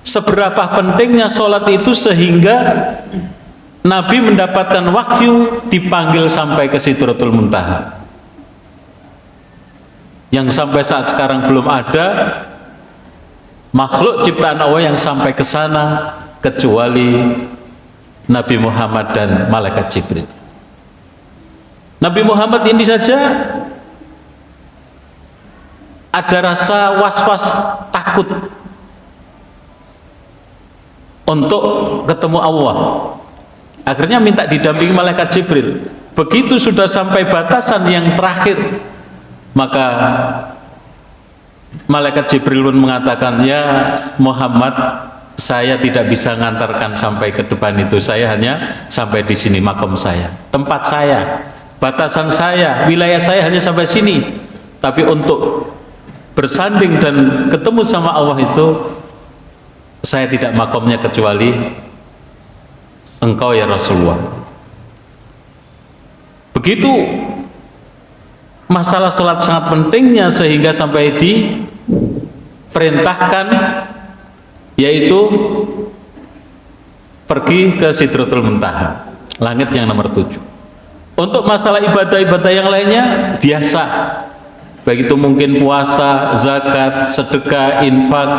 seberapa pentingnya sholat itu sehingga Nabi mendapatkan wahyu dipanggil sampai ke Sidratul Muntaha, yang sampai saat sekarang belum ada makhluk ciptaan Allah yang sampai ke sana kecuali Nabi Muhammad dan malaikat Jibril. Nabi Muhammad ini saja ada rasa was-was, takut untuk ketemu Allah. Akhirnya minta didampingi malaikat Jibril. Begitu sudah sampai batasan yang terakhir, maka malaikat Jibril pun mengatakan, "Ya Muhammad, saya tidak bisa mengantarkan sampai ke depan itu. Saya hanya sampai di sini, makom saya, tempat saya, batasan saya, wilayah saya hanya sampai sini. Tapi untuk bersanding dan ketemu sama Allah itu, saya tidak makomnya kecuali engkau ya Rasulullah." Begitu masalah sholat sangat pentingnya sehingga sampai diperintahkan yaitu pergi ke Sidratul Muntaha, langit yang nomor 7. Untuk masalah ibadah-ibadah yang lainnya biasa, baik itu mungkin puasa, zakat, sedekah, infak,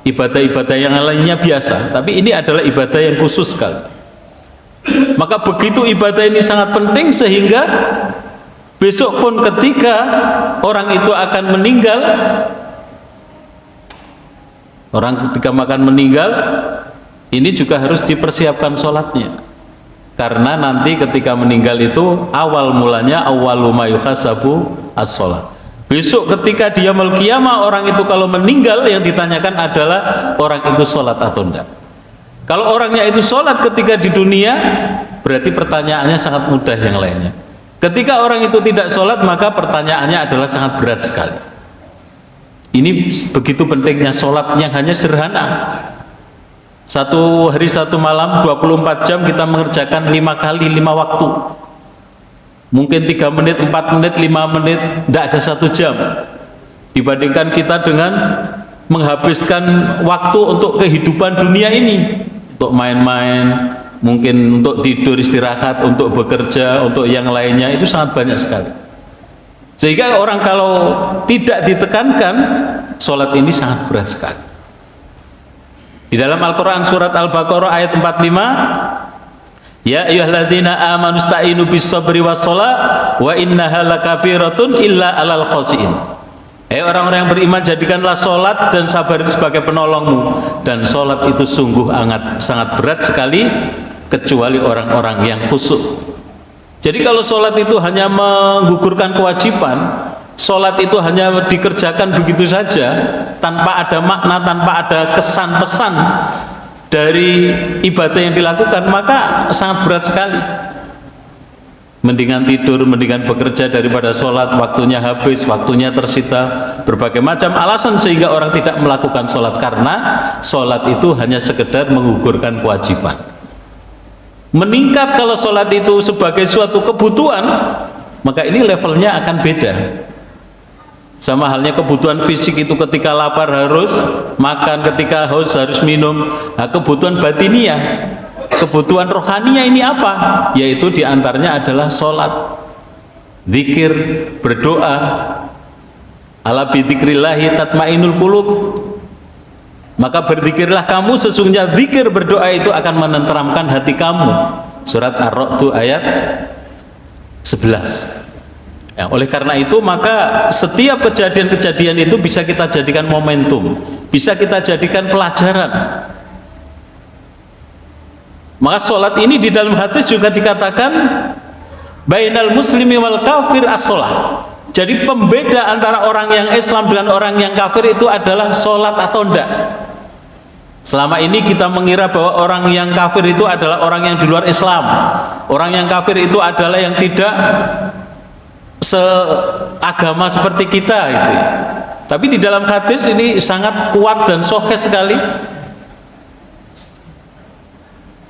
ibadah-ibadah yang lainnya biasa, tapi ini adalah ibadah yang khusus sekali. Maka begitu ibadah ini sangat penting sehingga besok pun ketika orang itu akan meninggal, ini juga harus dipersiapkan sholatnya, karena nanti ketika meninggal itu awal mulanya awwalu ma yuhasabu as-sholat. Besok ketika dia yaumul qiyamah, orang itu kalau meninggal yang ditanyakan adalah orang itu sholat atau enggak. Kalau orangnya itu sholat ketika di dunia, berarti pertanyaannya sangat mudah yang lainnya. Ketika orang itu tidak sholat, maka pertanyaannya adalah sangat berat sekali. Ini begitu pentingnya sholat yang hanya sederhana. Satu hari satu malam 24 jam kita mengerjakan 5 kali 5 waktu. Mungkin 3 menit, 4 menit, 5 menit, tidak ada 1 jam. Dibandingkan kita dengan menghabiskan waktu untuk kehidupan dunia ini, untuk main-main, mungkin untuk tidur istirahat, untuk bekerja, untuk yang lainnya, itu sangat banyak sekali. Sehingga orang kalau tidak ditekankan, sholat ini sangat berat sekali. Di dalam Al-Quran surat Al-Baqarah ayat 45, ya ayyuhalladzina amanu sta'inu bis sabri was shalah wa innaha lakabiratun illa alal khashiin. Orang-orang yang beriman, jadikanlah sholat dan sabar itu sebagai penolongmu, dan sholat itu sungguh sangat berat sekali kecuali orang-orang yang khusyuk. Jadi kalau sholat itu hanya menggugurkan kewajiban, sholat itu hanya dikerjakan begitu saja tanpa ada makna, tanpa ada kesan pesan dari ibadah yang dilakukan, maka sangat berat sekali. Mendingan tidur, mendingan bekerja daripada sholat, waktunya habis, waktunya tersita, berbagai macam alasan sehingga orang tidak melakukan sholat, karena sholat itu hanya sekedar menggugurkan kewajiban. Meningkat kalau sholat itu sebagai suatu kebutuhan, maka ini levelnya akan beda. Sama halnya kebutuhan fisik itu ketika lapar harus makan, ketika haus harus minum. Nah, kebutuhan batiniah, kebutuhan rohaninya ini apa? Yaitu diantaranya adalah sholat, zikir, berdoa. Ala bidzikrillahi tatmainul qulub. Maka berzikirlah kamu, sesungguhnya zikir, berdoa itu akan menenteramkan hati kamu. Surat Ar-Ra'd ayat 11. Ya, oleh karena itu maka setiap kejadian-kejadian itu bisa kita jadikan momentum, bisa kita jadikan pelajaran. Maka sholat ini di dalam hadis juga dikatakan bainal muslimi wal kafir as-sholah. Jadi pembeda antara orang yang Islam dengan orang yang kafir itu adalah sholat atau enggak. Selama ini kita mengira bahwa orang yang kafir itu adalah orang yang di luar Islam, orang yang kafir itu adalah yang tidak seagama seperti kita gitu. Tapi di dalam hadis ini sangat kuat dan sahih sekali.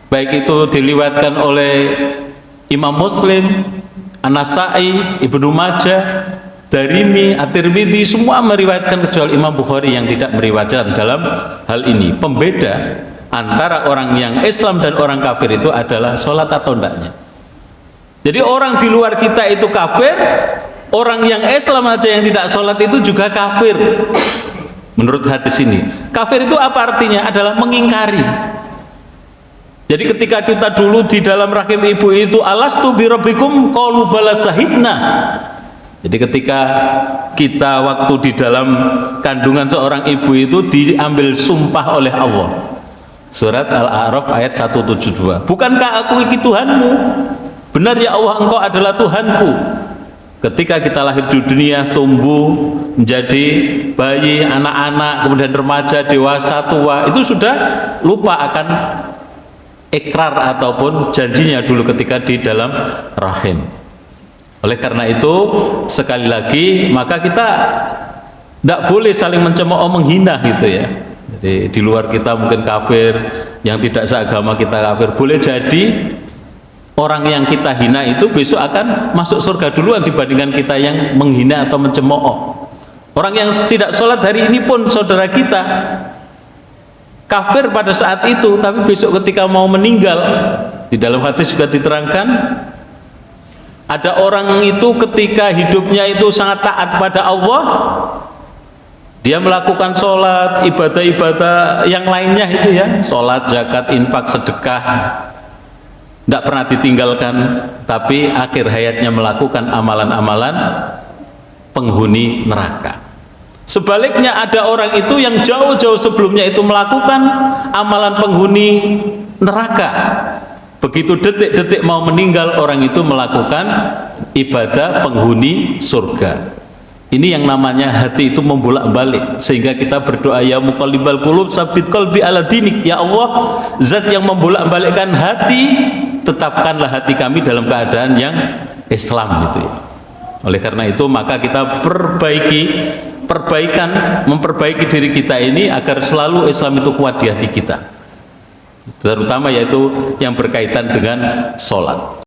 Baik itu diriwayatkan oleh Imam Muslim, An-Nasa'i, Ibnu Majah, Darimi, At-Tirmidzi semua meriwayatkan kecuali Imam Bukhari yang tidak meriwayatkan dalam hal ini. Pembeda antara orang yang Islam dan orang kafir itu adalah sholat atau tidaknya. Jadi orang di luar kita itu kafir, orang yang Islam aja yang tidak sholat itu juga kafir. Menurut hadis ini, kafir itu apa artinya? Adalah mengingkari. Jadi ketika kita dulu di dalam rahim ibu itu alastu birabbikum qalu bala syahidna. Jadi ketika kita waktu di dalam kandungan seorang ibu itu diambil sumpah oleh Allah. Surat Al-A'raf ayat 172. Bukankah aku ini Tuhanmu? Benar ya Allah, engkau adalah Tuhanku. Ketika kita lahir di dunia, tumbuh menjadi bayi, anak-anak, kemudian remaja, dewasa, tua, itu sudah lupa akan ikrar ataupun janjinya dulu ketika di dalam rahim. Oleh karena itu, sekali lagi, maka kita tidak boleh saling mencemooh, menghina gitu ya. Jadi di luar kita mungkin kafir, yang tidak seagama kita kafir. Boleh jadi orang yang kita hina itu besok akan masuk surga duluan dibandingkan kita yang menghina atau mencemooh. Orang yang tidak sholat hari ini pun saudara kita, kafir pada saat itu, tapi besok ketika mau meninggal, di dalam hadis juga diterangkan, ada orang itu ketika hidupnya itu sangat taat pada Allah, dia melakukan sholat, ibadah-ibadah yang lainnya itu ya, sholat, zakat, infak, sedekah, tidak pernah ditinggalkan, tapi akhir hayatnya melakukan amalan-amalan penghuni neraka. Sebaliknya ada orang itu yang jauh-jauh sebelumnya itu melakukan amalan penghuni neraka. Begitu detik-detik mau meninggal, orang itu melakukan ibadah penghuni surga. Ini yang namanya hati itu membolak-balik, sehingga kita berdoa, ya muqallibal qulub tsabit qalbi ala dinik. Ya Allah, zat yang membolak-balikkan hati, tetapkanlah hati kami dalam keadaan yang Islam gitu ya. Oleh karena itu maka kita memperbaiki diri kita ini agar selalu Islam itu kuat di hati kita, terutama yaitu yang berkaitan dengan sholat.